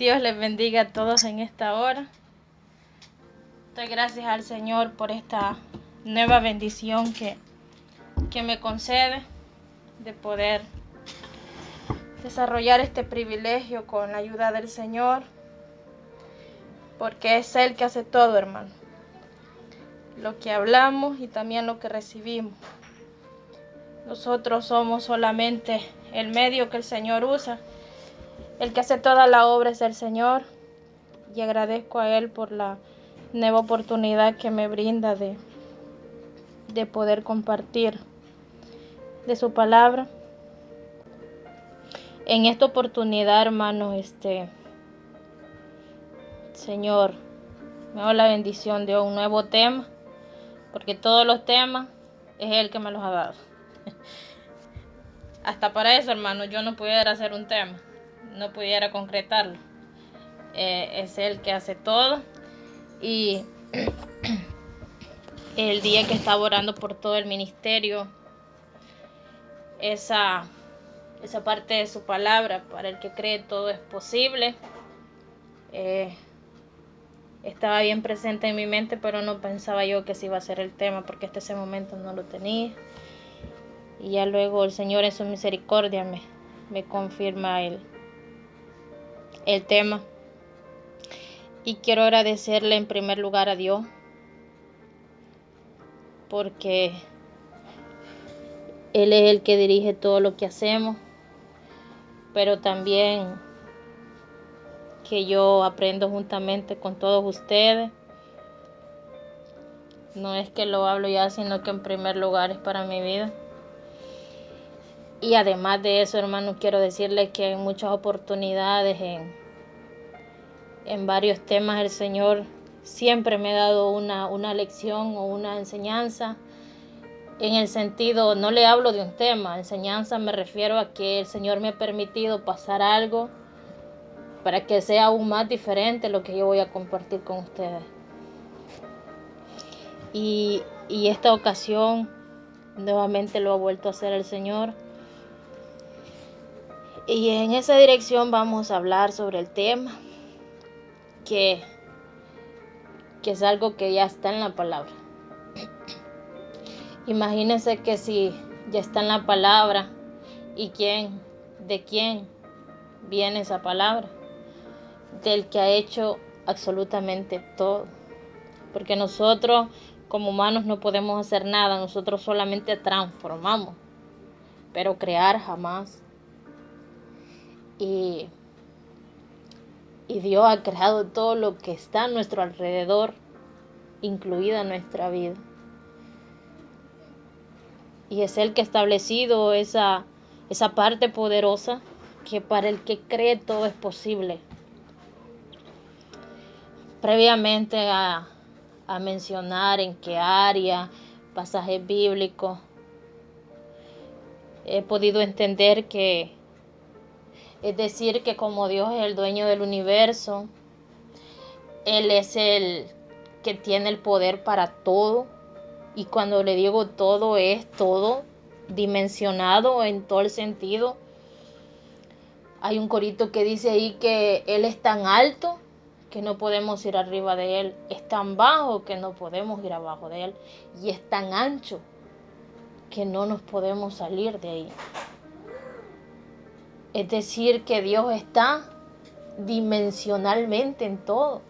Dios les bendiga a todos en esta hora. Doy gracias al Señor por esta nueva bendición que me concede de poder desarrollar este privilegio con la ayuda del Señor, porque es Él que hace todo, hermano. Lo que hablamos y también lo que recibimos. Nosotros somos solamente el medio que el Señor usa. El que hace toda la obra es el Señor, y agradezco a Él por la nueva oportunidad que me brinda de poder compartir de su palabra. En esta oportunidad, hermano, Señor, me da la bendición de un nuevo tema, porque todos los temas es Él que me los ha dado. Hasta para eso, hermano, yo no pudiera hacer un tema, no pudiera concretarlo. Es Él que hace todo. Y el día que estaba orando por todo el ministerio, esa parte de su palabra, para el que cree todo es posible, estaba bien presente en mi mente, pero no pensaba yo que ese iba a ser el tema, porque hasta ese momento no lo tenía. Y ya luego el Señor en su misericordia me confirma el tema. Y quiero agradecerle en primer lugar a Dios, porque Él es el que dirige todo lo que hacemos, pero también que yo aprendo juntamente con todos ustedes. No es que lo hablo ya, sino que en primer lugar es para mi vida. Y además de eso, hermano, quiero decirles que en muchas oportunidades, en varios temas, el Señor siempre me ha dado una lección o una enseñanza. En el sentido, no le hablo de un tema, enseñanza me refiero a que el Señor me ha permitido pasar algo para que sea aún más diferente lo que yo voy a compartir con ustedes. Y esta ocasión nuevamente lo ha vuelto a hacer el Señor. Y en esa dirección vamos a hablar sobre el tema que es algo que ya está en la palabra. Imagínense que si ya está en la palabra, ¿y de quién viene esa palabra? Del que ha hecho absolutamente todo. Porque nosotros como humanos no podemos hacer nada, nosotros solamente transformamos, pero crear jamás. Y Dios ha creado todo lo que está a nuestro alrededor, incluida nuestra vida. Y es Él que ha establecido esa parte poderosa que para el que cree todo es posible. Previamente a mencionar en qué área, pasajes bíblicos, he podido entender que, es decir, que como Dios es el dueño del universo, Él es el que tiene el poder para todo. Y cuando le digo todo, es todo dimensionado en todo el sentido. Hay un corito que dice ahí que Él es tan alto que no podemos ir arriba de Él. Es tan bajo que no podemos ir abajo de Él. Y es tan ancho que no nos podemos salir de ahí. Es decir, que Dios está dimensionalmente en todo.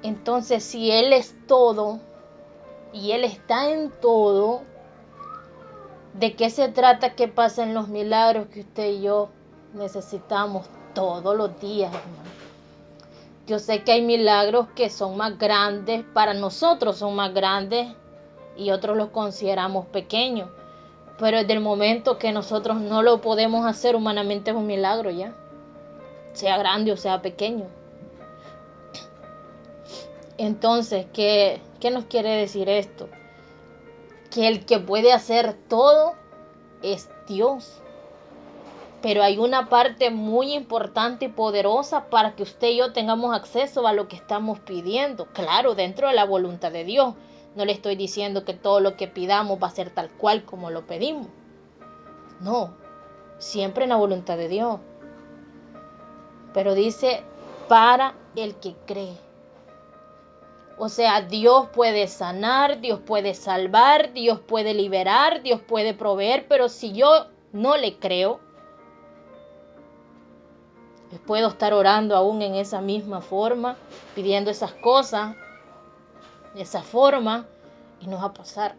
Entonces, si Él es todo y Él está en todo, ¿de qué se trata que pasen los milagros que usted y yo necesitamos todos los días, hermano? Yo sé que hay milagros que son más grandes, para nosotros son más grandes y otros los consideramos pequeños. Pero desde el momento que nosotros no lo podemos hacer humanamente es un milagro ya, sea grande o sea pequeño. Entonces, ¿qué nos quiere decir esto? Que el que puede hacer todo es Dios. Pero hay una parte muy importante y poderosa para que usted y yo tengamos acceso a lo que estamos pidiendo. Claro, dentro de la voluntad de Dios. No le estoy diciendo que todo lo que pidamos va a ser tal cual como lo pedimos. No, siempre en la voluntad de Dios. pero dice para el que cree. O sea, Dios puede sanar, Dios puede salvar, Dios puede liberar, Dios puede proveer, pero si yo no le creo, puedo estar orando aún en esa misma forma, pidiendo esas cosas, de esa forma, y no va a pasar.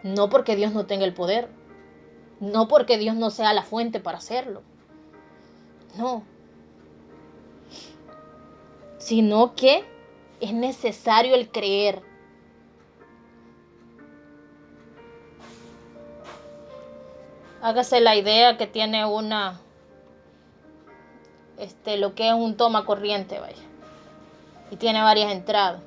No porque Dios no tenga el poder, no porque Dios no sea la fuente para hacerlo, no, sino que es necesario el creer. Hágase la idea que tiene lo que es un toma corriente, vaya, y tiene varias entradas.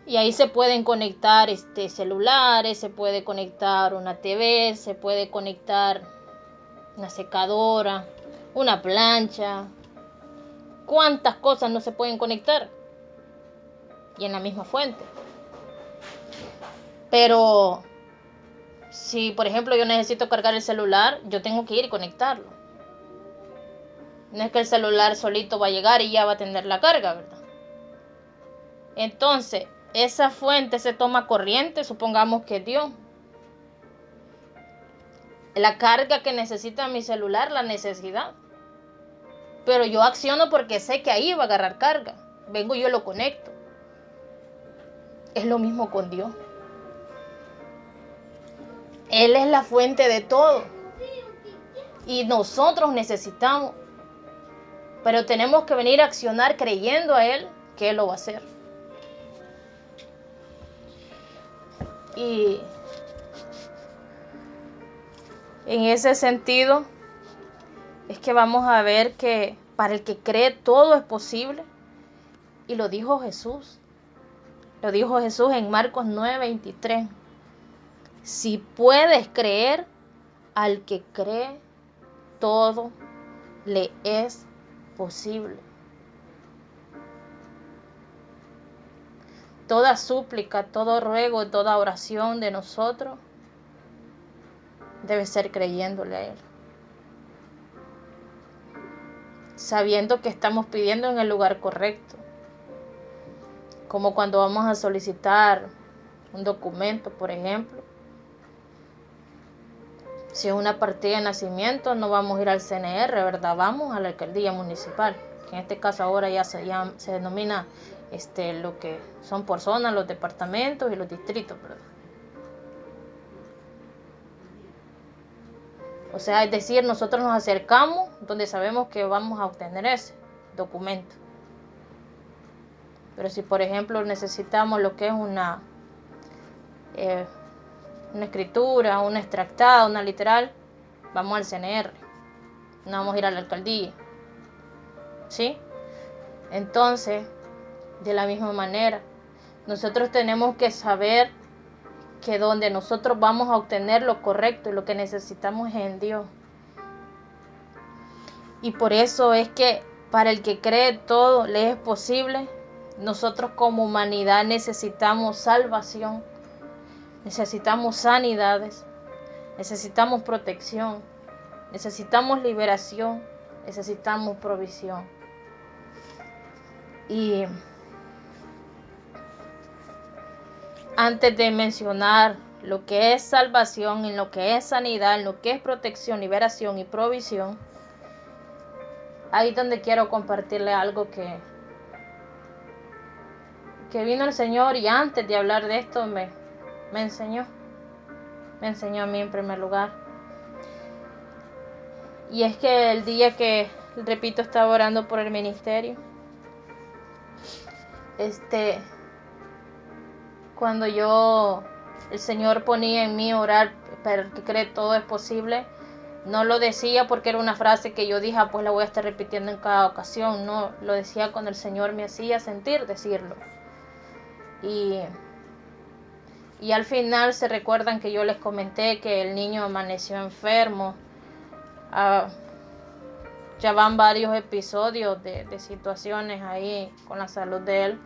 Y ahí se pueden conectar celulares, se puede conectar una TV, se puede conectar una secadora, una plancha. ¿Cuántas cosas no se pueden conectar? Y en la misma fuente. Pero si, por ejemplo, yo necesito cargar el celular, yo tengo que ir y conectarlo. No es que el celular solito va a llegar y ya va a tener la carga, ¿verdad? Entonces, esa fuente se toma corriente, supongamos que Dios. La carga que necesita mi celular, la necesidad. Pero yo acciono porque sé que ahí va a agarrar carga. Vengo y yo lo conecto. Es lo mismo con Dios. Él es la fuente de todo. Y nosotros necesitamos. Pero tenemos que venir a accionar creyendo a Él que Él lo va a hacer. Y en ese sentido es que vamos a ver que para el que cree todo es posible. Y lo dijo Jesús. Lo dijo Jesús en Marcos 9:23. Si puedes creer, al que cree, todo le es posible. Toda súplica, todo ruego, toda oración de nosotros debe ser creyéndole a Él. Sabiendo que estamos pidiendo en el lugar correcto. Como cuando vamos a solicitar un documento, por ejemplo. Si es una partida de nacimiento, no vamos a ir al CNR, ¿verdad? Vamos a la alcaldía municipal, que en este caso ahora ya se denomina lo que son por zonas, los departamentos y los distritos, ¿verdad? O sea, es decir, nosotros nos acercamos donde sabemos que vamos a obtener ese documento. Pero si, por ejemplo, necesitamos lo que es una escritura, una extractada, una literal, vamos al CNR, no vamos a ir a la alcaldía, ¿sí? Entonces, de la misma manera, nosotros tenemos que saber que donde nosotros vamos a obtener lo correcto y lo que necesitamos es en Dios. Y por eso es que para el que cree todo le es posible. Nosotros como humanidad necesitamos salvación, necesitamos sanidades, necesitamos protección, necesitamos liberación, necesitamos provisión. Y antes de mencionar lo que es salvación, en lo que es sanidad, en lo que es protección, liberación y provisión, ahí es donde quiero compartirle algo que vino el Señor y antes de hablar de esto me enseñó a mí en primer lugar. Y es que el día que, repito, estaba orando por el ministerio, cuando el Señor ponía en mí orar para el que cree todo es posible, no lo decía porque era una frase que yo dije, pues la voy a estar repitiendo en cada ocasión, no, lo decía cuando el Señor me hacía sentir decirlo. Y al final se recuerdan que yo les comenté que el niño amaneció enfermo. Ya van varios episodios de situaciones ahí con la salud de él.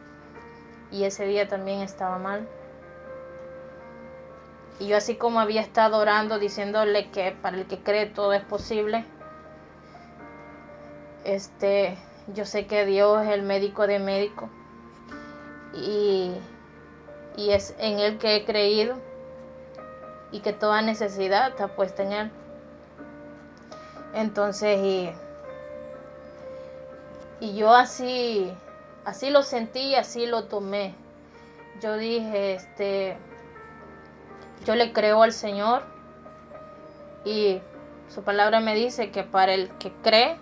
Y ese día también estaba mal. Y yo, así como había estado orando, diciéndole que para el que cree todo es posible, Yo sé que Dios es el médico de médicos y es en Él que he creído y que toda necesidad está puesta en Él. Entonces, y yo así lo sentí, así lo tomé. Yo dije, yo le creo al Señor y su palabra me dice que para el que cree,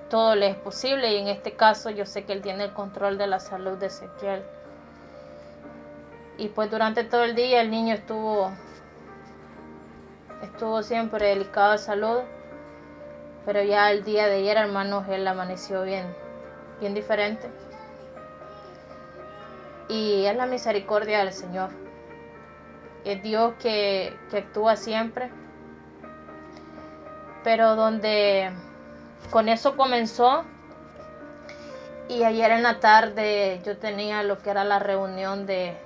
todo le es posible, y en este caso yo sé que Él tiene el control de la salud de Ezequiel. Y pues durante todo el día el niño estuvo siempre delicado de salud, pero ya el día de ayer, hermanos, él amaneció bien diferente. Y es la misericordia del Señor. Es Dios que actúa siempre. Pero donde con eso comenzó, y ayer en la tarde yo tenía lo que era la reunión de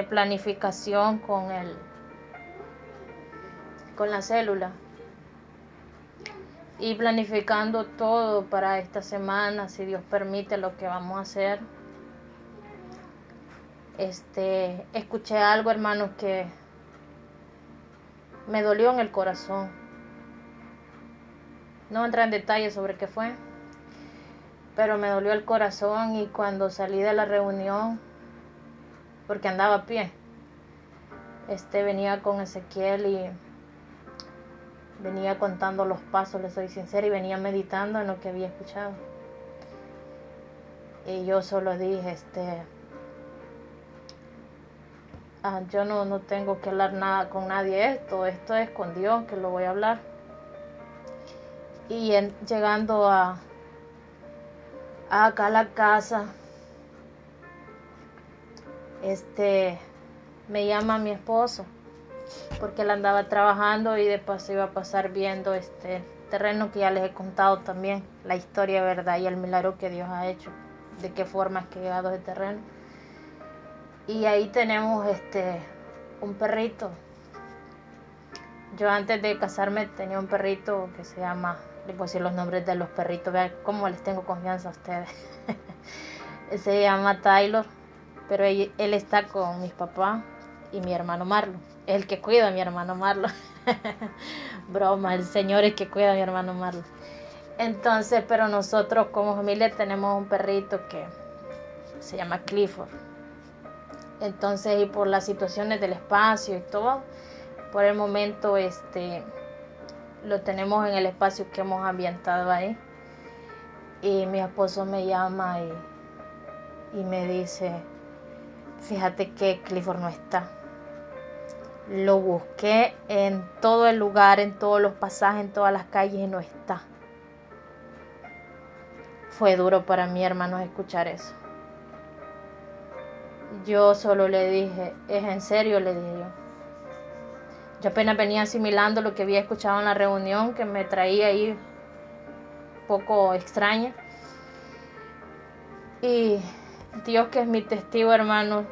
planificación con la célula. Y planificando todo para esta semana, si Dios permite, lo que vamos a hacer. Escuché algo, hermanos, que me dolió en el corazón. No entré en detalles sobre qué fue, pero me dolió el corazón. Y cuando salí de la reunión, porque andaba a pie, venía con Ezequiel y venía contando los pasos, les soy sincera, y venía meditando en lo que había escuchado. Y yo solo dije, yo no tengo que hablar nada con nadie, esto es con Dios que lo voy a hablar. Y llegando acá a la casa, me llama mi esposo, porque él andaba trabajando y de paso iba a pasar viendo este terreno que ya les he contado también, la historia, verdad, y el milagro que Dios ha hecho, de qué forma es que ha llegado ese terreno. Y ahí tenemos un perrito. Yo antes de casarme tenía un perrito que se llama, les voy a decir los nombres de los perritos, vean cómo les tengo confianza a ustedes. Se llama Taylor, pero él está con mis papás y mi hermano Marlon. Es el que cuida a mi hermano Marlon. Broma, el Señor es el que cuida a mi hermano Marlon. Entonces, pero nosotros como familia tenemos un perrito que se llama Clifford. Entonces, y por las situaciones del espacio y todo, por el momento lo tenemos en el espacio que hemos ambientado ahí. Y mi esposo me llama y me dice, fíjate que Clifford no está. Lo busqué en todo el lugar, en todos los pasajes, en todas las calles, y no está. Fue duro para mí, hermanos, escuchar eso. Yo solo le dije, ¿es en serio?, le dije yo. Yo apenas venía asimilando lo que había escuchado en la reunión, que me traía ahí un poco extraña. Y Dios, que es mi testigo, hermano,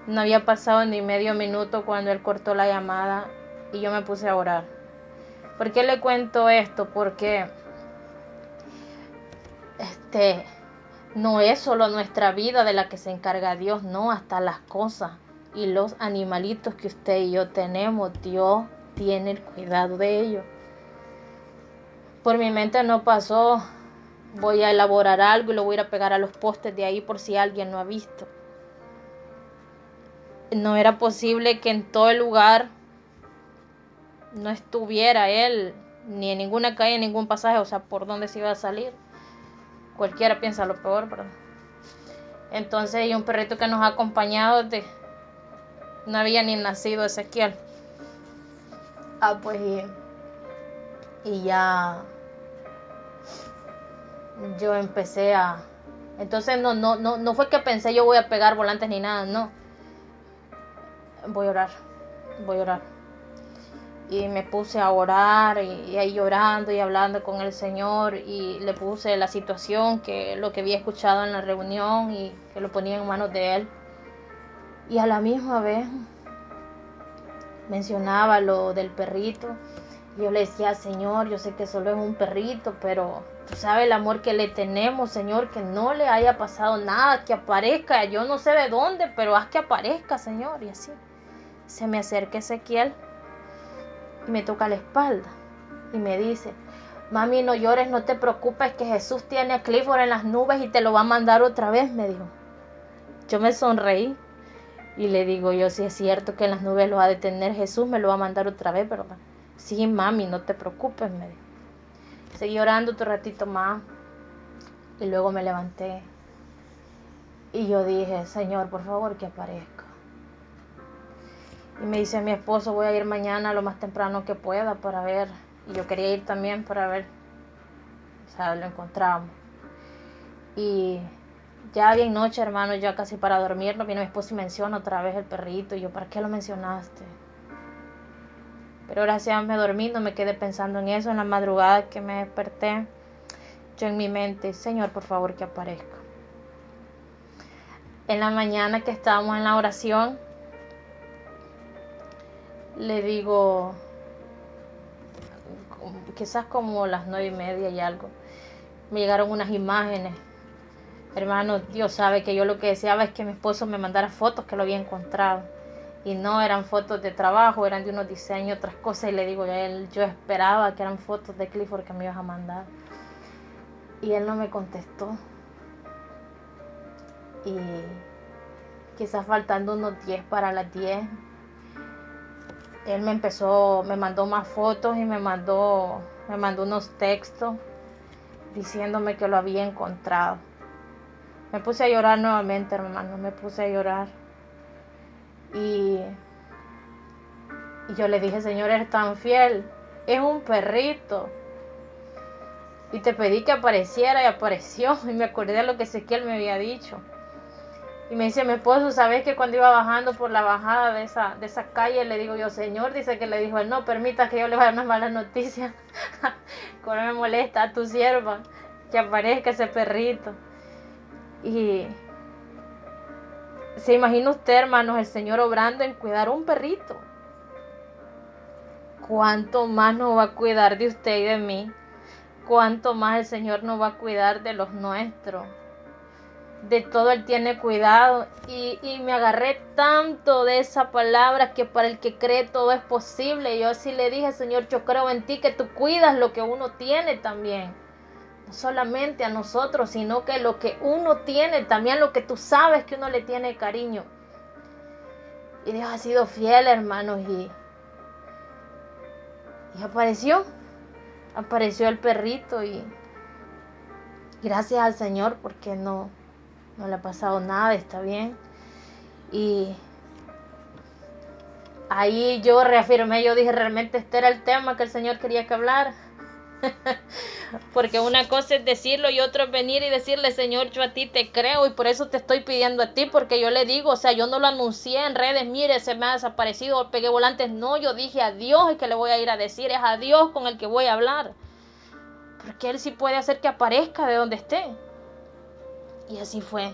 no había pasado ni medio minuto cuando él cortó la llamada y yo me puse a orar. ¿Por qué le cuento esto? Porque no es solo nuestra vida de la que se encarga Dios, no, hasta las cosas y los animalitos que usted y yo tenemos, Dios tiene el cuidado de ellos. Por mi mente no pasó, voy a elaborar algo y lo voy a ir a pegar a los postes de ahí por si alguien no ha visto. No era posible que en todo el lugar no estuviera él, ni en ninguna calle, en ningún pasaje, o sea, por dónde se iba a salir. Cualquiera piensa lo peor, ¿verdad? Entonces, hay un perrito que nos ha acompañado no había ni nacido Ezequiel. Pues y ya yo empecé entonces no fue que pensé yo voy a pegar volantes ni nada, no. Voy a orar. Y me puse a orar y ahí llorando y hablando con el Señor, y le puse la situación, que lo que había escuchado en la reunión, y que lo ponía en manos de Él. Y a la misma vez mencionaba lo del perrito Yo le decía, Señor, yo sé que solo es un perrito, pero tú sabes el amor que le tenemos, Señor, que no le haya pasado nada, que aparezca, yo no sé de dónde, pero haz que aparezca, Señor. Y así se me acerca Ezequiel y me toca la espalda y me dice, mami, no llores, no te preocupes, que Jesús tiene a Clifford en las nubes y te lo va a mandar otra vez, me dijo. Yo me sonreí y le digo yo, si es cierto que en las nubes lo va a detener Jesús, me lo va a mandar otra vez, ¿verdad? Sí, mami, no te preocupes, me dijo. Seguí orando otro ratito más y luego me levanté y yo dije, Señor, por favor, que aparezca. Y me dice mi esposo, voy a ir mañana lo más temprano que pueda para ver. Y yo quería ir también para ver, o sea, lo encontramos. Y ya bien noche, hermano, ya casi para dormirnos, viene mi esposo y menciona otra vez el perrito. Y yo, ¿para qué lo mencionaste? Pero gracias a Dios me dormí, no me quedé pensando en eso. En la madrugada que me desperté, yo en mi mente, Señor, por favor, que aparezca. En la mañana que estábamos en la oración, le digo, quizás como las 9:30 y algo, me llegaron unas imágenes. Hermano, Dios sabe que yo lo que deseaba es que mi esposo me mandara fotos que lo había encontrado. Y no eran fotos de trabajo, eran de unos diseños, otras cosas. Y le digo a él, yo esperaba que eran fotos de Clifford que me ibas a mandar. Y él no me contestó. Y quizás faltando unos 10 para las 10, él me mandó más fotos y me mandó unos textos diciéndome que lo había encontrado. Me puse a llorar nuevamente, hermano, me puse a llorar. Y yo le dije, Señor, eres tan fiel, es un perrito. Y te pedí que apareciera y apareció. Y me acordé de lo que Ezequiel me había dicho. Y me dice mi esposo, ¿sabes que cuando iba bajando por la bajada de esa calle, le digo yo, Señor, dice que le dijo él, no permitas que yo le vaya unas malas noticias. Cuando me molesta a tu sierva que aparezca ese perrito. Y se imagina usted, hermanos, el Señor obrando en cuidar un perrito. ¿Cuánto más nos va a cuidar de usted y de mí? ¿Cuánto más el Señor nos va a cuidar de los nuestros? De todo Él tiene cuidado. Y me agarré tanto de esa palabra, que para el que cree todo es posible. Yo así le dije, Señor, yo creo en ti, que tú cuidas lo que uno tiene también. No solamente a nosotros, sino que lo que uno tiene, también lo que tú sabes que uno le tiene cariño. Y Dios ha sido fiel, hermanos, y apareció el perrito. Y gracias al Señor, porque no le ha pasado nada, está bien. Y ahí yo reafirmé, yo dije, realmente este era el tema que el Señor quería que hablara. Porque una cosa es decirlo y otra es venir y decirle, Señor, yo a ti te creo y por eso te estoy pidiendo a ti, porque yo le digo, o sea, yo no lo anuncié en redes, mire, se me ha desaparecido, pegué volantes, no, yo dije a Dios es que le voy a ir a decir, es a Dios con el que voy a hablar, porque Él sí puede hacer que aparezca de donde esté. Y así fue.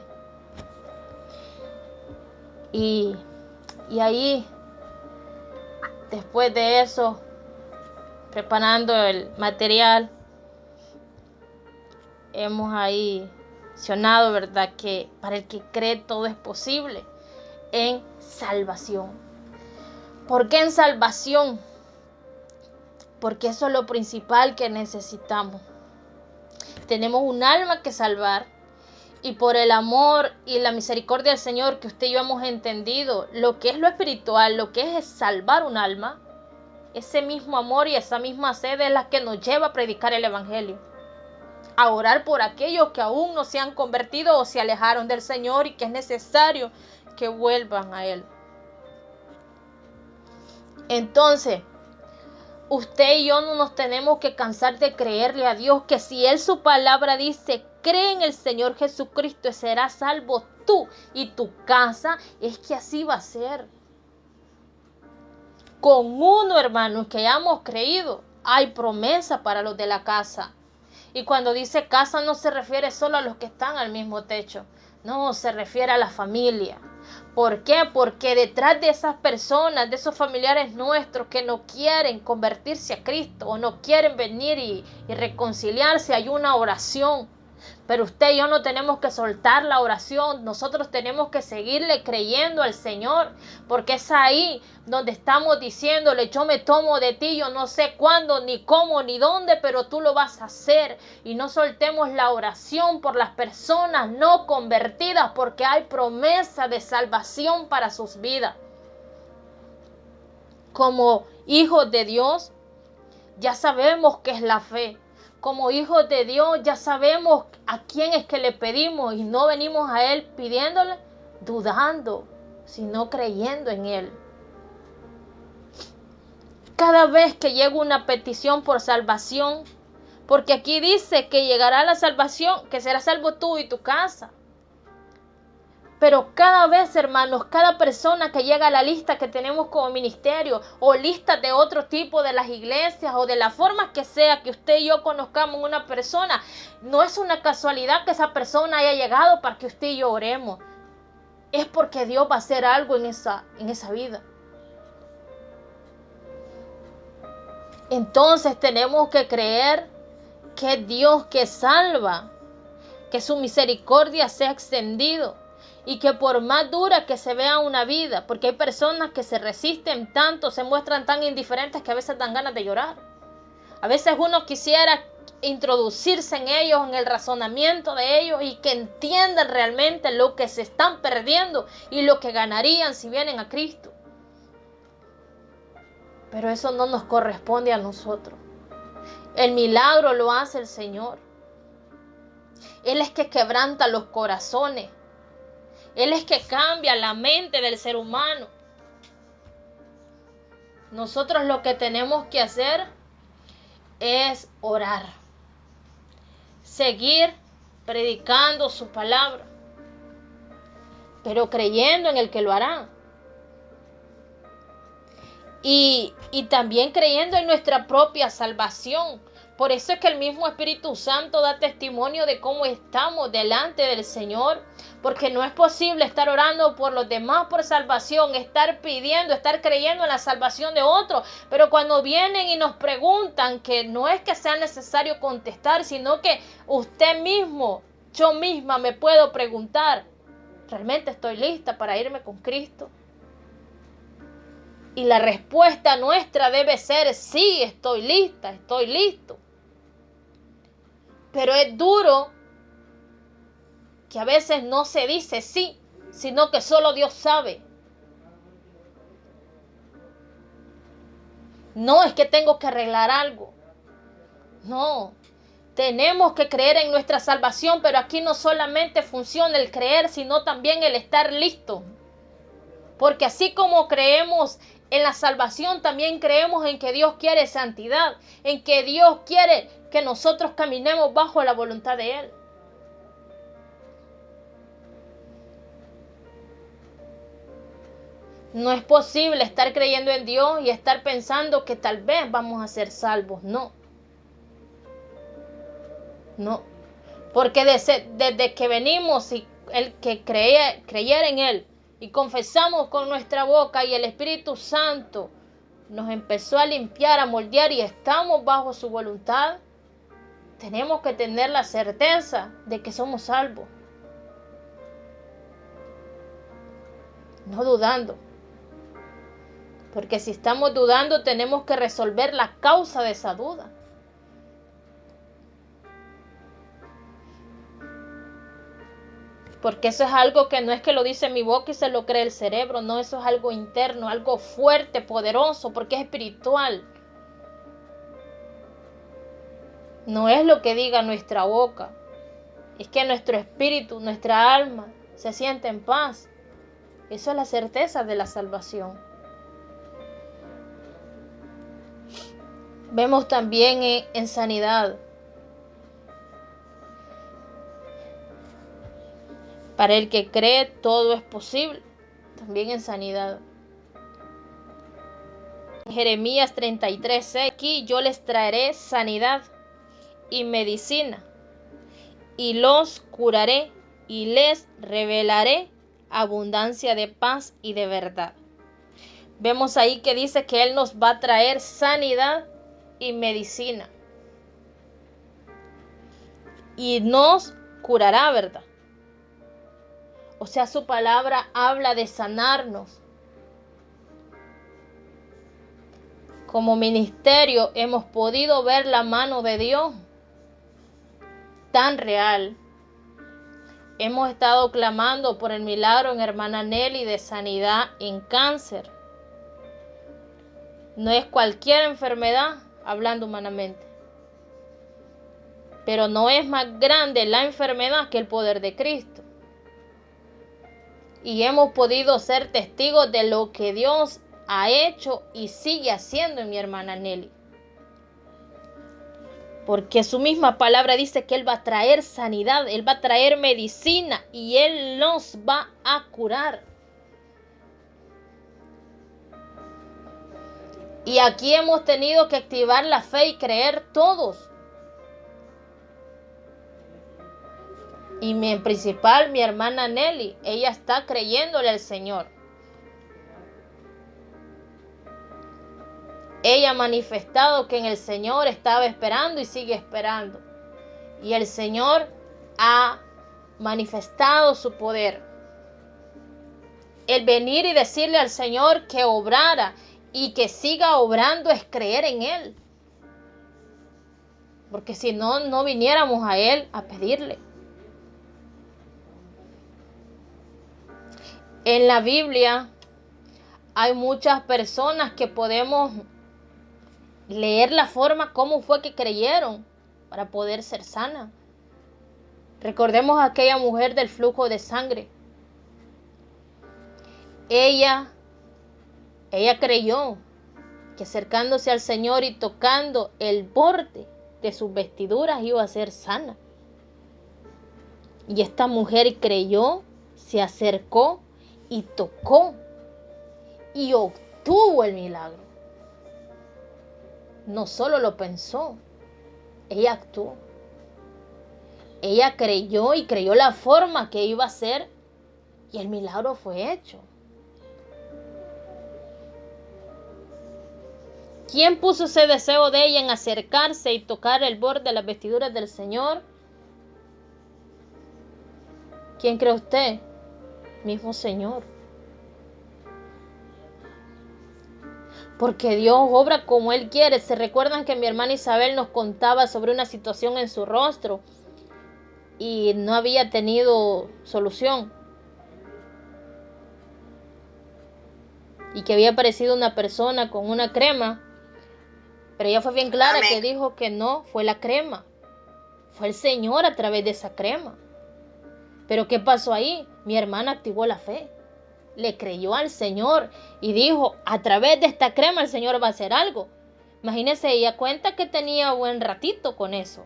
Y ahí, después de eso, preparando el material, hemos ahí mencionado, ¿verdad?, que para el que cree todo es posible en salvación. ¿Por qué en salvación? Porque eso es lo principal que necesitamos. Tenemos un alma que salvar, y por el amor y la misericordia del Señor que usted y yo hemos entendido lo que es lo espiritual, lo que es salvar un alma, ese mismo amor y esa misma sed es la que nos lleva a predicar el Evangelio, a orar por aquellos que aún no se han convertido o se alejaron del Señor y que es necesario que vuelvan a Él. Entonces, usted y yo no nos tenemos que cansar de creerle a Dios, que si Él su palabra dice, cree en el Señor Jesucristo y serás salvo tú y tu casa, es que así va a ser. Con uno, hermanos, que hayamos creído, hay promesa para los de la casa. Y cuando dice casa no se refiere solo a los que están al mismo techo, no, se refiere a la familia, ¿Por qué? Porque detrás de esas personas, de esos familiares nuestros que no quieren convertirse a Cristo o no quieren venir y reconciliarse, hay una oración. Pero usted y yo no tenemos que soltar la oración, nosotros tenemos que seguirle creyendo al Señor, porque es ahí donde estamos diciéndole, yo me tomo de ti, yo no sé cuándo, ni cómo, ni dónde, pero tú lo vas a hacer. Y no soltemos la oración por las personas no convertidas, porque hay promesa de salvación para sus vidas. Como hijos de Dios, ya sabemos qué es la fe. Como hijos de Dios ya sabemos a quién es que le pedimos y no venimos a Él pidiéndole, dudando, sino creyendo en Él. Cada vez que llega una petición por salvación, porque aquí dice que llegará la salvación, que será salvo tú y tu casa. Pero cada vez, hermanos, cada persona que llega a la lista que tenemos como ministerio o listas de otro tipo de las iglesias o de la forma que sea que usted y yo conozcamos una persona, no es una casualidad que esa persona haya llegado para que usted y yo oremos. Es porque Dios va a hacer algo en esa vida. Entonces tenemos que creer que es Dios que salva, que su misericordia se ha extendido. Y que por más dura que se vea una vida, porque hay personas que se resisten tanto, se muestran tan indiferentes que a veces dan ganas de llorar. A veces uno quisiera introducirse en ellos, en el razonamiento de ellos y que entiendan realmente lo que se están perdiendo y lo que ganarían si vienen a Cristo. Pero eso no nos corresponde a nosotros. El milagro lo hace el Señor. Él es que quebranta los corazones. Él es que cambia la mente del ser humano. Nosotros lo que tenemos que hacer es orar. Seguir predicando su palabra. Pero creyendo en el que lo hará. Y también creyendo en nuestra propia salvación. Por eso es que el mismo Espíritu Santo da testimonio de cómo estamos delante del Señor. Porque no es posible estar orando por los demás por salvación, estar pidiendo, estar creyendo en la salvación de otros. Pero cuando vienen y nos preguntan, que no es que sea necesario contestar, sino que usted mismo, yo misma me puedo preguntar, ¿realmente estoy lista para irme con Cristo? Y la respuesta nuestra debe ser, sí, estoy lista, estoy listo. Pero es duro que a veces no se dice sí, sino que solo Dios sabe. No es que tengo que arreglar algo. No, tenemos que creer en nuestra salvación, pero aquí no solamente funciona el creer, sino también el estar listo. Porque así como creemos en la salvación, también creemos en que Dios quiere santidad, en que Dios quiere que nosotros caminemos bajo la voluntad de Él. No es posible estar creyendo en Dios y estar pensando que tal vez vamos a ser salvos. No. No. Porque desde que venimos y el que creyera en Él y confesamos con nuestra boca y el Espíritu Santo nos empezó a limpiar, a moldear y estamos bajo su voluntad, tenemos que tener la certeza de que somos salvos. No dudando. Porque si estamos dudando, tenemos que resolver la causa de esa duda. Porque eso es algo que no es que lo dice mi boca y se lo cree el cerebro. No, eso es algo interno, algo fuerte, poderoso, porque es espiritual. No es lo que diga nuestra boca. Es que nuestro espíritu, nuestra alma, se siente en paz. Eso es la certeza de la salvación. Vemos también en sanidad. Para el que cree, todo es posible. También en sanidad. Jeremías 33:6. Aquí yo les traeré sanidad y medicina, y los curaré y les revelaré abundancia de paz y de verdad. Vemos ahí que dice que Él nos va a traer sanidad y medicina. Y nos curará, ¿verdad? O sea, su palabra habla de sanarnos. Como ministerio hemos podido ver la mano de Dios tan real. Hemos estado clamando por el milagro en hermana Nelly de sanidad en cáncer. No es cualquier enfermedad, hablando humanamente. Pero no es más grande la enfermedad que el poder de Cristo. Y hemos podido ser testigos de lo que Dios ha hecho y sigue haciendo en mi hermana Nelly. Porque su misma palabra dice que Él va a traer sanidad, Él va a traer medicina y Él nos va a curar. Y aquí hemos tenido que activar la fe y creer todos. Y en principal mi hermana Nelly, ella está creyéndole al Señor. Ella ha manifestado que en el Señor estaba esperando y sigue esperando. Y el Señor ha manifestado su poder. El venir y decirle al Señor que obrara y que siga obrando es creer en Él. Porque si no, no viniéramos a Él a pedirle. En la Biblia hay muchas personas que podemos leer la forma cómo fue que creyeron para poder ser sana. Recordemos a aquella mujer del flujo de sangre. Ella creyó que acercándose al Señor y tocando el borde de sus vestiduras iba a ser sana. Y esta mujer creyó, se acercó y tocó y obtuvo el milagro. No solo lo pensó, ella actuó. Ella creyó y creyó la forma que iba a ser y el milagro fue hecho. ¿Quién puso ese deseo de ella en acercarse y tocar el borde de las vestiduras del Señor? ¿Quién cree usted? Mismo Señor. Porque Dios obra como Él quiere. ¿Se recuerdan que mi hermana Isabel nos contaba sobre una situación en su rostro y no había tenido solución? Y que había aparecido una persona con una crema, pero ella fue bien clara. Amén. Que dijo que no fue la crema, fue el Señor a través de esa crema. Pero ¿qué pasó ahí? Mi hermana activó la fe. Le creyó al Señor y dijo, a través de esta crema el Señor va a hacer algo. Imagínense, ella cuenta que tenía buen ratito con eso.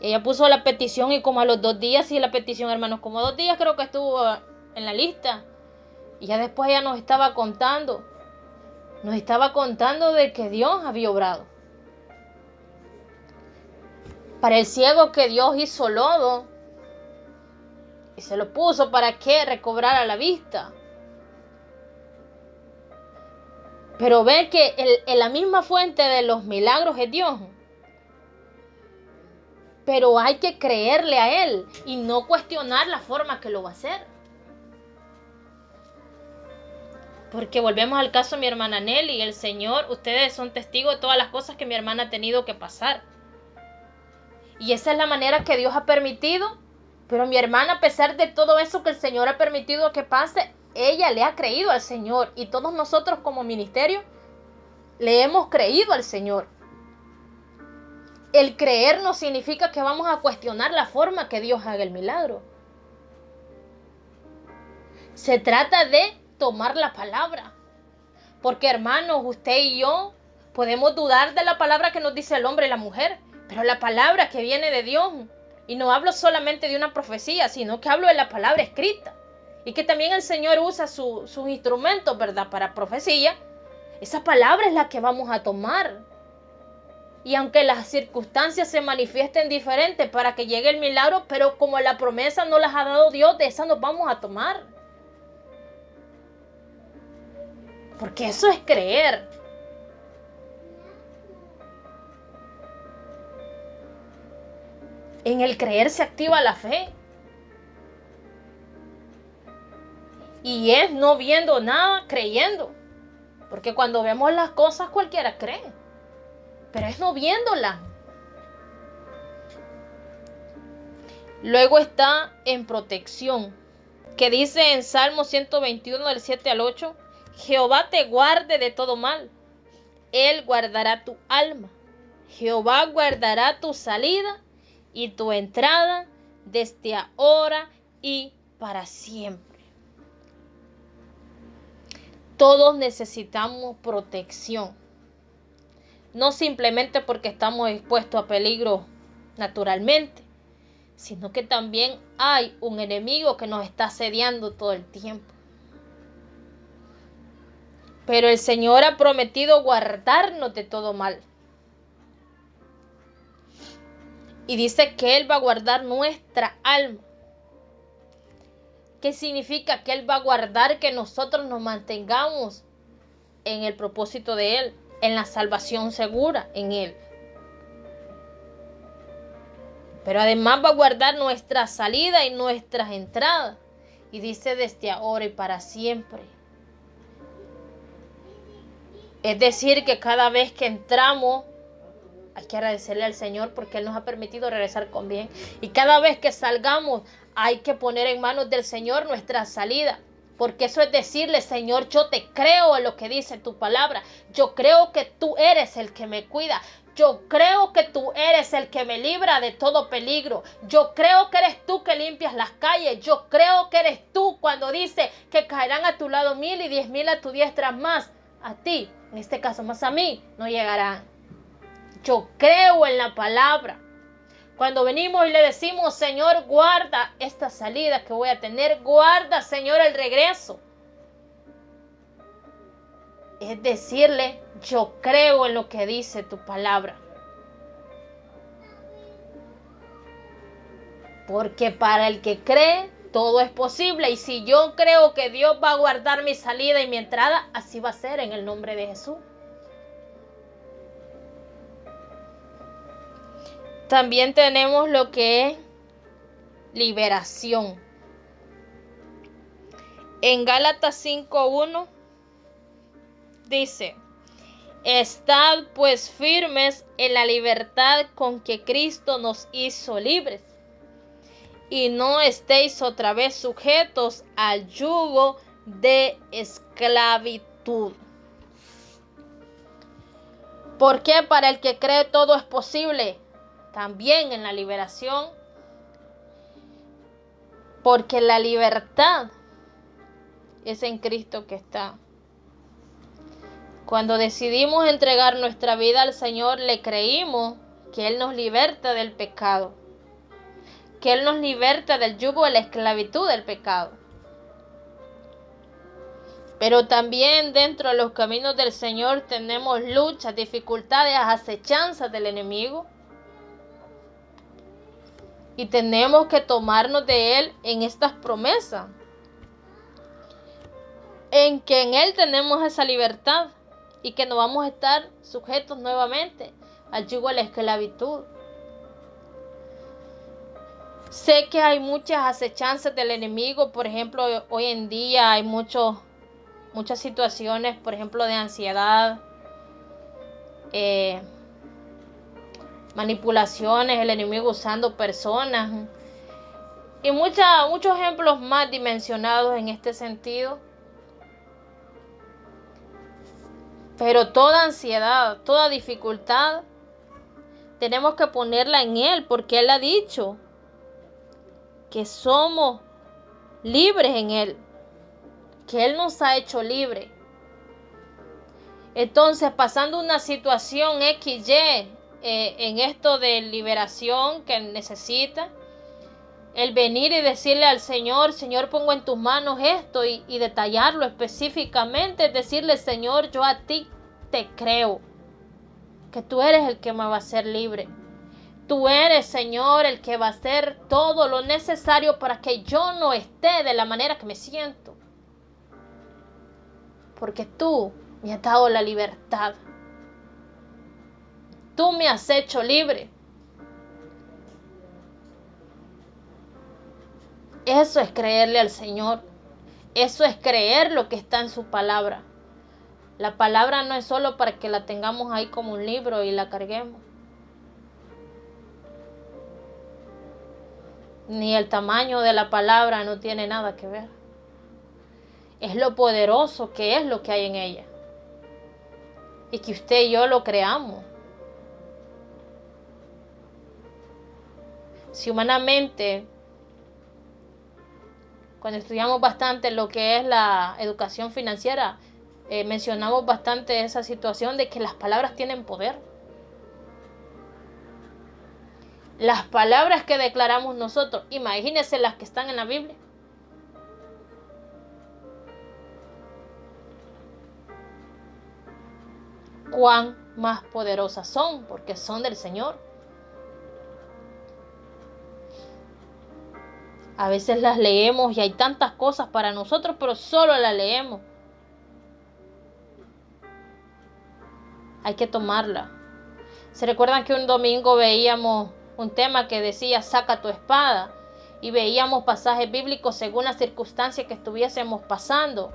Ella puso la petición y como a los 2 días, y la petición, hermanos, como 2 días creo que estuvo en la lista. Y ya después ella nos estaba contando de que Dios había obrado. Para el ciego que Dios hizo lodo y se lo puso para que recobrara la vista. Pero ve que la misma fuente de los milagros es Dios. Pero hay que creerle a Él y no cuestionar la forma que lo va a hacer. Porque volvemos al caso de mi hermana Nelly, el Señor, ustedes son testigos de todas las cosas que mi hermana ha tenido que pasar. Y esa es la manera que Dios ha permitido. Pero mi hermana, a pesar de todo eso que el Señor ha permitido que pase, ella le ha creído al Señor. Y todos nosotros como ministerio le hemos creído al Señor. El creer no significa que vamos a cuestionar la forma que Dios haga el milagro. Se trata de tomar la palabra. Porque hermanos, usted y yo podemos dudar de la palabra que nos dice el hombre y la mujer. Pero la palabra que viene de Dios. Y no hablo solamente de una profecía, sino que hablo de la palabra escrita. Y que también el Señor usa sus instrumentos, ¿verdad? Para profecía. Esa palabra es la que vamos a tomar. Y aunque las circunstancias se manifiesten diferentes para que llegue el milagro, pero como la promesa no las ha dado Dios, de esa nos vamos a tomar. Porque eso es creer. En el creer se activa la fe. Y es no viendo nada, creyendo. Porque cuando vemos las cosas cualquiera cree. Pero es no viéndolas. Luego está en protección. Que dice en Salmo 121 del 7 al 8. Jehová te guarde de todo mal. Él guardará tu alma. Jehová guardará tu salida y tu entrada desde ahora y para siempre. Todos necesitamos protección. No simplemente porque estamos expuestos a peligro naturalmente, sino que también hay un enemigo que nos está asediando todo el tiempo. Pero el Señor ha prometido guardarnos de todo mal. Y dice que Él va a guardar nuestra alma. ¿Qué significa? Que Él va a guardar que nosotros nos mantengamos en el propósito de Él, en la salvación segura en Él. Pero además va a guardar nuestra salida y nuestras entradas. Y dice desde ahora y para siempre. Es decir, que cada vez que entramos, hay que agradecerle al Señor porque Él nos ha permitido regresar con bien. Y cada vez que salgamos, hay que poner en manos del Señor nuestra salida. Porque eso es decirle, Señor, yo te creo en lo que dice tu palabra. Yo creo que tú eres el que me cuida. Yo creo que tú eres el que me libra de todo peligro. Yo creo que eres tú que limpias las calles. Yo creo que eres tú cuando dice que caerán a tu lado 1000 y 10,000 a tu diestra más. A ti, en este caso más a mí, no llegarán. Yo creo en la palabra. Cuando venimos y le decimos, Señor, guarda esta salida que voy a tener. Guarda, Señor, el regreso. Es decirle, yo creo en lo que dice tu palabra. Porque para el que cree, todo es posible. Y si yo creo que Dios va a guardar mi salida y mi entrada, así va a ser en el nombre de Jesús. También tenemos lo que es liberación. En Gálatas 5:1 dice, estad pues firmes en la libertad con que Cristo nos hizo libres, y no estéis otra vez sujetos al yugo de esclavitud. Porque para el que cree todo es posible. También en la liberación, porque la libertad es en Cristo que está. Cuando decidimos entregar nuestra vida al Señor, le creímos que Él nos liberta del pecado, que Él nos liberta del yugo de la esclavitud del pecado. Pero también dentro de los caminos del Señor tenemos luchas, dificultades, acechanzas del enemigo. Y tenemos que tomarnos de Él en estas promesas. En que en Él tenemos esa libertad. Y que no vamos a estar sujetos nuevamente al yugo de la esclavitud. Sé que hay muchas acechanzas del enemigo. Por ejemplo, hoy en día hay muchas situaciones, por ejemplo, de ansiedad. Manipulaciones, el enemigo usando personas y muchos ejemplos más dimensionados en este sentido. Pero toda ansiedad, toda dificultad, tenemos que ponerla en Él, porque Él ha dicho que somos libres en Él, que Él nos ha hecho libres. Entonces, pasando una situación XY, en esto de liberación que necesita, el venir y decirle al Señor, Señor, pongo en tus manos esto y detallarlo específicamente, decirle, Señor, yo a ti te creo. que tú eres el que me va a hacer libre. Tú eres, Señor, el que va a hacer todo lo necesario para que yo no esté de la manera que me siento. Porque tú me has dado la libertad. Tú me has hecho libre. Eso es creerle al Señor. Eso es creer lo que está en su palabra. La palabra no es solo para que la tengamos ahí como un libro y la carguemos. Ni el tamaño de la palabra no tiene nada que ver. Es lo poderoso que es lo que hay en ella. Y que usted y yo lo creamos. Si humanamente, cuando estudiamos bastante lo que es la educación financiera, mencionamos bastante esa situación de que las palabras tienen poder. Las palabras que declaramos nosotros, imagínense las que están en la Biblia. Cuán más poderosas son, porque son del Señor. A veces las leemos y hay tantas cosas para nosotros, pero solo las leemos. Hay que tomarla. ¿Se recuerdan que un domingo veíamos un tema que decía saca tu espada? Y veíamos pasajes bíblicos según la circunstancia que estuviésemos pasando.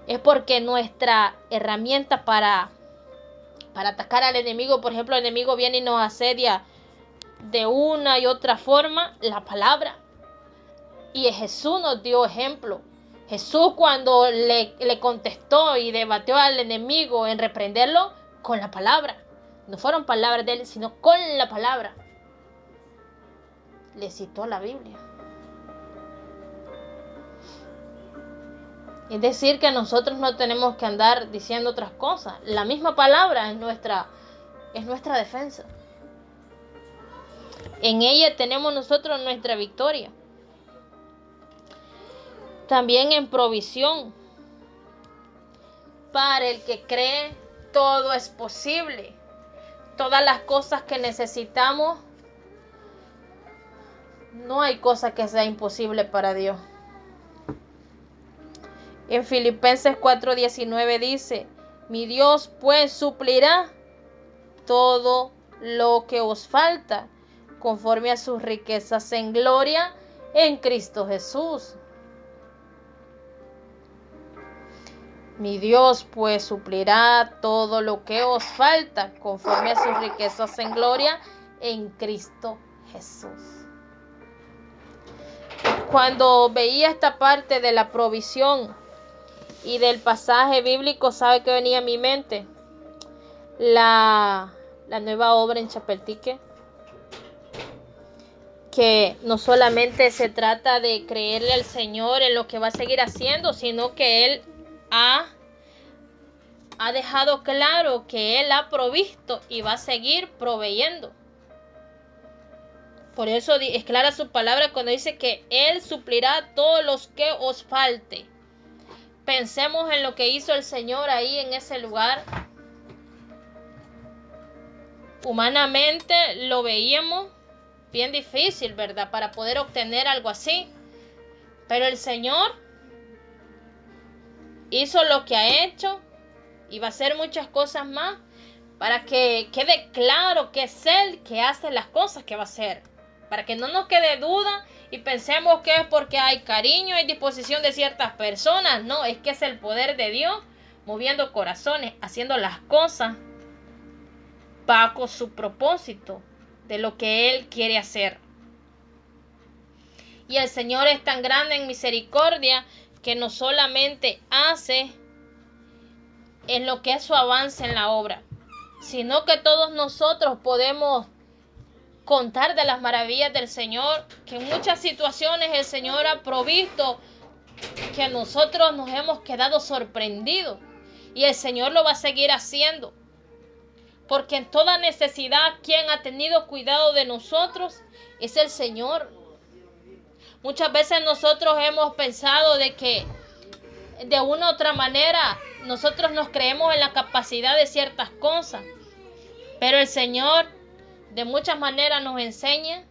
Es porque nuestra herramienta para atacar al enemigo, por ejemplo, el enemigo viene y nos asedia de una y otra forma, la palabra. Y Jesús nos dio ejemplo. Jesús cuando le contestó y debatió al enemigo en reprenderlo con la palabra. No fueron palabras de él, sino con la palabra. Le citó la Biblia. Es decir, que nosotros no tenemos que andar diciendo otras cosas. La misma palabra es nuestra defensa. En ella tenemos nosotros nuestra victoria. También en provisión. Para el que cree, todo es posible. Todas las cosas que necesitamos, no hay cosa que sea imposible para Dios. En Filipenses 4:19 dice, mi Dios pues suplirá todo lo que os falta, conforme a sus riquezas en gloria en Cristo Jesús. Mi Dios pues suplirá todo lo que os falta, conforme a sus riquezas en gloria en Cristo Jesús. Cuando veía esta parte de la provisión y del pasaje bíblico, ¿sabe qué venía a mi mente? La nueva obra en Chapeltique, que no solamente se trata de creerle al Señor en lo que va a seguir haciendo, sino que Él ha dejado claro que Él ha provisto y va a seguir proveyendo. Por eso es clara su palabra cuando dice que Él suplirá todos los que os falte. Pensemos en lo que hizo el Señor ahí en ese lugar. Humanamente lo veíamos bien difícil, ¿verdad? Para poder obtener algo así. Pero el Señor hizo lo que ha hecho y va a hacer muchas cosas más para que quede claro que es Él que hace las cosas que va a hacer. Para que no nos quede duda y pensemos que es porque hay cariño y disposición de ciertas personas. No, es que es el poder de Dios moviendo corazones, haciendo las cosas bajo su propósito de lo que Él quiere hacer. Y el Señor es tan grande en misericordia que no solamente hace en lo que es su avance en la obra, sino que todos nosotros podemos contar de las maravillas del Señor, que en muchas situaciones el Señor ha provisto, que nosotros nos hemos quedado sorprendidos, y el Señor lo va a seguir haciendo, porque en toda necesidad quien ha tenido cuidado de nosotros es el Señor. Muchas veces nosotros hemos pensado de que de una u otra manera nosotros nos creemos en la capacidad de ciertas cosas, Pero el Señor de muchas maneras nos enseña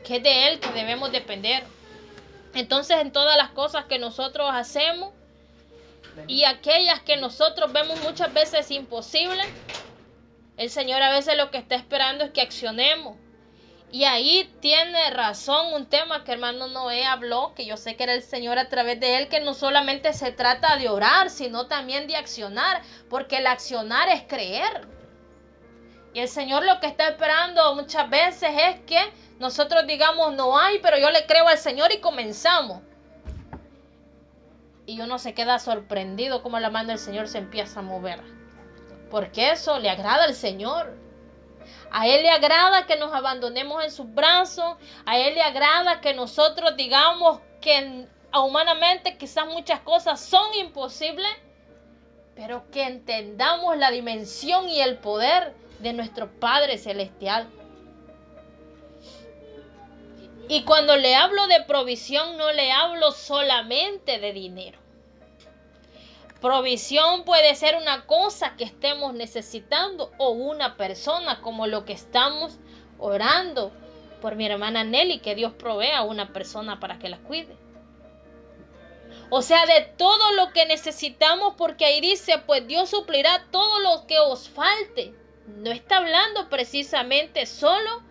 que es de Él que debemos depender. Entonces, en todas las cosas que nosotros hacemos y aquellas que nosotros vemos muchas veces imposibles, el Señor a veces lo que está esperando es que accionemos. Y ahí tiene razón un tema que hermano Noé habló, que yo sé que era el Señor a través de él, que no solamente se trata de orar, sino también de accionar, porque el accionar es creer. Y el Señor lo que está esperando muchas veces es que nosotros digamos, no hay, pero yo le creo al Señor y comenzamos. Y uno se queda sorprendido como la mano del Señor se empieza a mover. Porque eso le agrada al Señor. A Él le agrada que nos abandonemos en sus brazos. A Él le agrada que nosotros digamos que humanamente quizás muchas cosas son imposibles, pero que entendamos la dimensión y el poder de nuestro Padre Celestial. Y cuando le hablo de provisión, no le hablo solamente de dinero. Provisión puede ser una cosa que estemos necesitando o una persona, como lo que estamos orando por mi hermana Nelly, que Dios provea a una persona para que la cuide. O sea, de todo lo que necesitamos, porque ahí dice, pues Dios suplirá todo lo que os falte. No está hablando precisamente solo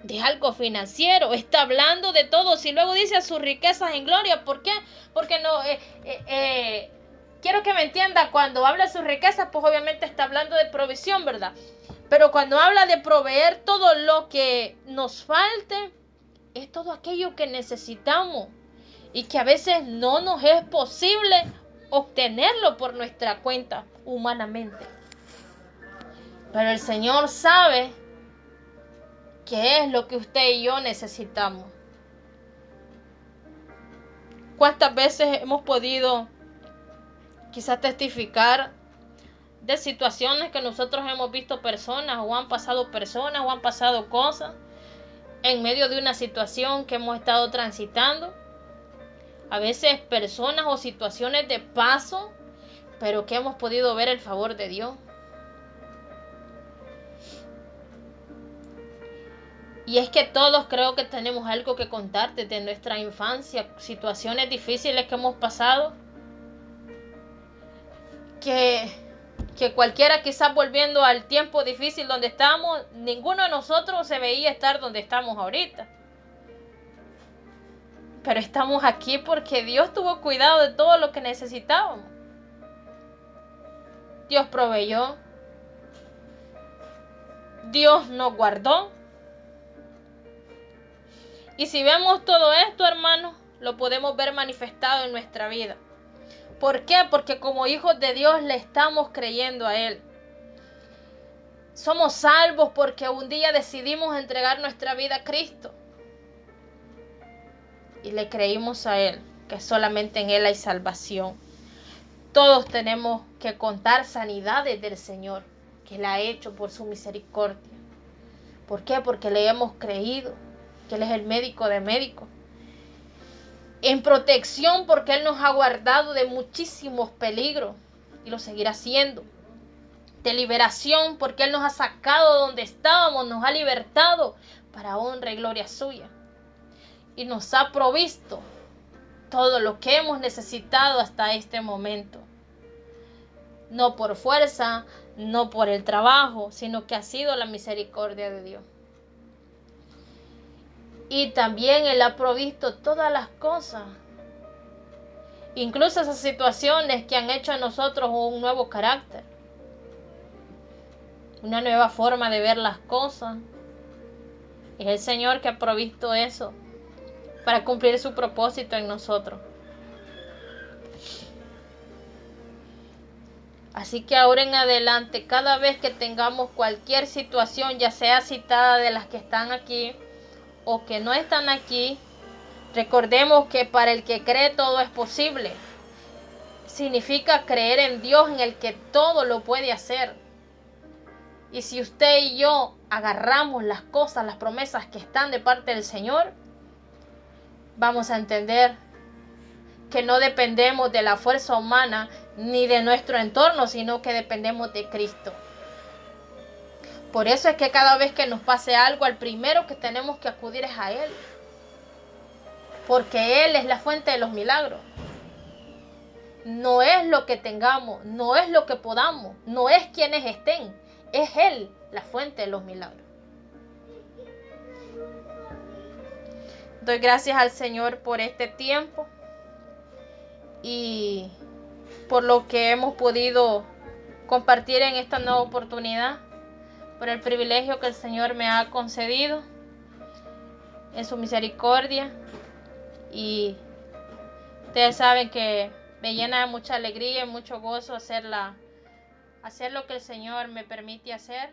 de algo financiero, está hablando de todo. Si luego dice a sus riquezas en gloria, ¿por qué? Porque no... quiero que me entienda, cuando habla de sus riquezas, pues obviamente está hablando de provisión, ¿verdad? Pero cuando habla de proveer todo lo que nos falte, es todo aquello que necesitamos y que a veces no nos es posible obtenerlo por nuestra cuenta humanamente. Pero el Señor sabe qué es lo que usted y yo necesitamos. ¿Cuántas veces hemos podido quizás testificar de situaciones que nosotros hemos visto personas o han pasado personas o han pasado cosas en medio de una situación que hemos estado transitando? A veces personas o situaciones de paso, pero que hemos podido ver el favor de Dios. Y es que todos creo que tenemos algo que contar desde nuestra infancia, situaciones difíciles que hemos pasado, que cualquiera quizás volviendo al tiempo difícil donde estamos, ninguno de nosotros se veía estar donde estamos ahorita. Pero estamos aquí porque Dios tuvo cuidado de todo lo que necesitábamos. Dios proveyó. Dios nos guardó. Y si vemos todo esto, hermanos, lo podemos ver manifestado en nuestra vida. ¿Por qué? Porque como hijos de Dios le estamos creyendo a Él. Somos salvos porque un día decidimos entregar nuestra vida a Cristo. Y le creímos a Él, que solamente en Él hay salvación. Todos tenemos que contar sanidades del Señor, que Él ha hecho por su misericordia. ¿Por qué? Porque le hemos creído que Él es el médico de médicos. En protección, porque Él nos ha guardado de muchísimos peligros y lo seguirá haciendo. De liberación, porque Él nos ha sacado de donde estábamos, nos ha libertado para honra y gloria suya. Y nos ha provisto todo lo que hemos necesitado hasta este momento. No por fuerza, no por el trabajo, sino que ha sido la misericordia de Dios. Y también Él ha provisto todas las cosas, incluso esas situaciones que han hecho a nosotros un nuevo carácter, una nueva forma de ver las cosas. Es el Señor que ha provisto eso para cumplir su propósito en nosotros. Así que ahora en adelante, cada vez que tengamos cualquier situación, ya sea citada de las que están aquí o que no están aquí, recordemos que para el que cree todo es posible. Significa creer en Dios, en el que todo lo puede hacer. Y si usted y yo agarramos las cosas, las promesas que están de parte del Señor, vamos a entender que no dependemos de la fuerza humana ni de nuestro entorno, sino que dependemos de Cristo. Por eso es que cada vez que nos pase algo, al primero que tenemos que acudir es a Él. Porque Él es la fuente de los milagros. No es lo que tengamos, no es lo que podamos, no es quienes estén. Es Él la fuente de los milagros. Doy gracias al Señor por este tiempo y por lo que hemos podido compartir en esta nueva oportunidad, por el privilegio que el Señor me ha concedido en su misericordia. Y ustedes saben que me llena de mucha alegría y mucho gozo hacer lo que el Señor me permite hacer.